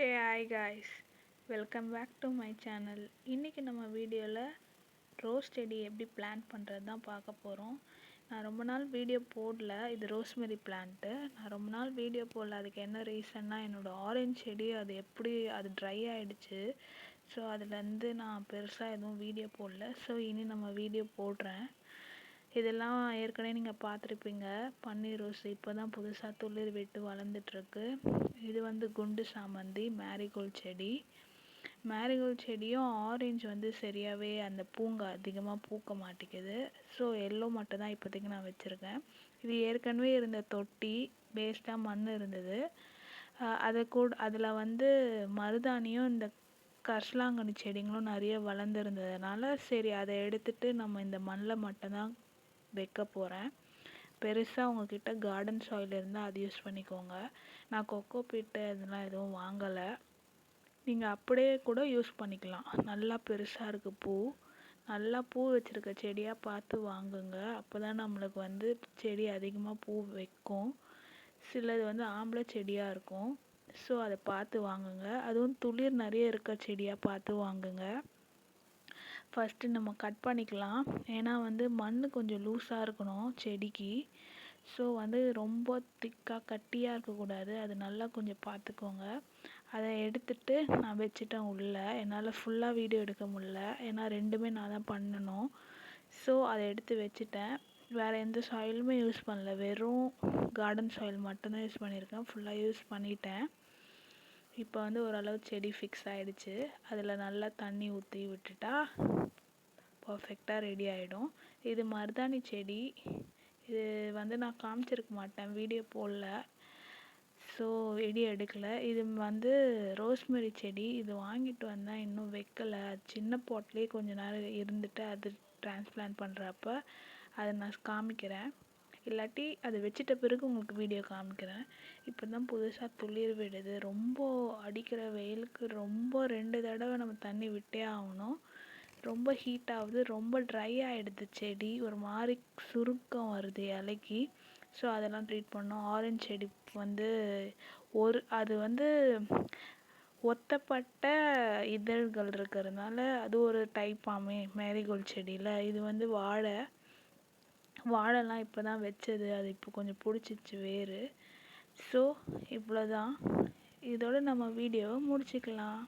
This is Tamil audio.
Hey hi guys, welcome back to my channel. இன்றைக்கி நம்ம வீடியோவில் ரோஸ் செடி எப்படி பிளான்ட் பண்ணுறது தான் பார்க்க போகிறோம். நான் ரொம்ப நாள் வீடியோ போடல. இது ரோஸ்மெரி பிளான்ட்டு. நான் ரொம்ப நாள் வீடியோ போடல. அதுக்கு என்ன ரீசன்னா, என்னோடய ஆரஞ்சு செடி அது ட்ரை ஆகிடுச்சு. ஸோ அதுலேருந்து நான் பெருசாக எதுவும் வீடியோ போடல. ஸோ இனி நம்ம வீடியோ போடுறேன். இதெல்லாம் ஏற்கனவே நீங்கள் பார்த்துருப்பீங்க. பன்னீர் ரோஸ் இப்போ தான் புதுசாக துளிர் விட்டு வளர்ந்துட்டுருக்கு. இது குண்டு சாமந்தி, மேரிகோல்ட் செடி. மேரிகோல்ட் செடியும் ஆரஞ்சு சரியாகவே அந்த பூங்க அதிகமாக பூக்க மாட்டேங்குது. ஸோ எல்லோ மட்டும் தான் இப்போதைக்கு நான் வச்சுருக்கேன். இது ஏற்கனவே இருந்த தொட்டி, வேஸ்ட்டாக மண் இருந்தது. அதில் மருதாணியும் இந்த கரிசலாங்கண்ணி செடிங்களும் நிறைய வளர்ந்துருந்ததுனால சரி அதை எடுத்துகிட்டு நம்ம இந்த மண்ணில் மட்டும்தான் வைக்க போகிறேன். பெருசாக உங்ககிட்ட கார்டன் சாயில் இருந்தால் அது யூஸ் பண்ணிக்கோங்க. நான் கொக்கோ பீட்டு அதெல்லாம் எதுவும் வாங்கலை. நீங்கள் அப்படியே கூட யூஸ் பண்ணிக்கலாம். நல்லா பெருசாக இருக்குது பூ. நல்லா பூ வச்சுருக்க செடியாக பார்த்து வாங்குங்க. அப்போ தான் நம்மளுக்கு செடி அதிகமாக பூ வைக்கும். சிலது ஆம்பளை செடியாக இருக்கும். ஸோ அதை பார்த்து வாங்குங்க. அதுவும் துளிர் நிறைய இருக்க செடியாக பார்த்து வாங்குங்க. ஃபஸ்ட்டு நம்ம கட் பண்ணிக்கலாம். ஏன்னா மண் கொஞ்சம் லூஸாக இருக்கணும் செடிக்கு. ஸோ ரொம்ப திக்காக கட்டியாக இருக்கக்கூடாது. அது நல்லா கொஞ்சம் பார்த்துக்கோங்க. அதை எடுத்துகிட்டு நான் வச்சுட்டேன் உள்ளே. என்னால் ஃபுல்லாக வீடியோ எடுக்க முடியல. ஏன்னா ரெண்டுமே நான் தான் பண்ணணும். ஸோ அதை எடுத்து வச்சுட்டேன். வேறு எந்த சாயிலுமே யூஸ் பண்ணல. வெறும் கார்டன் சாயில் மட்டும்தான் யூஸ் பண்ணியிருக்கேன். ஃபுல்லாக யூஸ் பண்ணிட்டேன். இப்போ ஓரளவு செடி ஃபிக்ஸ் ஆகிடுச்சு. அதில் நல்லா தண்ணி ஊற்றி விட்டுட்டா பர்ஃபெக்டாக ரெடி ஆகிடும். இது மருதாணி செடி. இது நான் காமிச்சிருக்க மாட்டேன், வீடியோ போடல. ஸோ வீடியோ எடுக்கலை. இது ரோஸ்மெரி செடி. இது வாங்கிட்டு வந்தேன், இன்னும் வைக்கலை. சின்ன பாட்லேயே கொஞ்சம் நேரம் இருந்துட்டு அது டிரான்ஸ்பிளான்ட் பண்ணுறப்ப அதை நான் காமிக்கிறேன். இல்லாட்டி அதை வச்சிட்ட பிறகு உங்களுக்கு வீடியோ காமிக்கிறேன். இப்போ தான் புதுசாக துளிர் விடுது. ரொம்ப அடிக்கிற வெயிலுக்கு ரொம்ப 2 தடவை நம்ம தண்ணி விட்டே ஆகணும். ரொம்ப ஹீட் ஆகுது. ரொம்ப ட்ரை ஆகிடுது செடி. ஒரு மாதிரி சுருக்கம் வருது இலைக்கு. ஸோ அதெல்லாம் ட்ரீட் பண்ணோம். ஆரஞ்சு செடி அது ஒத்தப்பட்ட இதழ்கள் இருக்கிறதுனால அது ஒரு டைப்பாமே மேரிகோல்ட் செடியில். இது வாழைலாம் இப்போ தான் வச்சது. அது இப்போ கொஞ்சம் பிடிச்சிச்சு வேர். ஸோ இவ்வளோதான். இதோடு நம்ம வீடியோவை முடிச்சுக்கலாம்.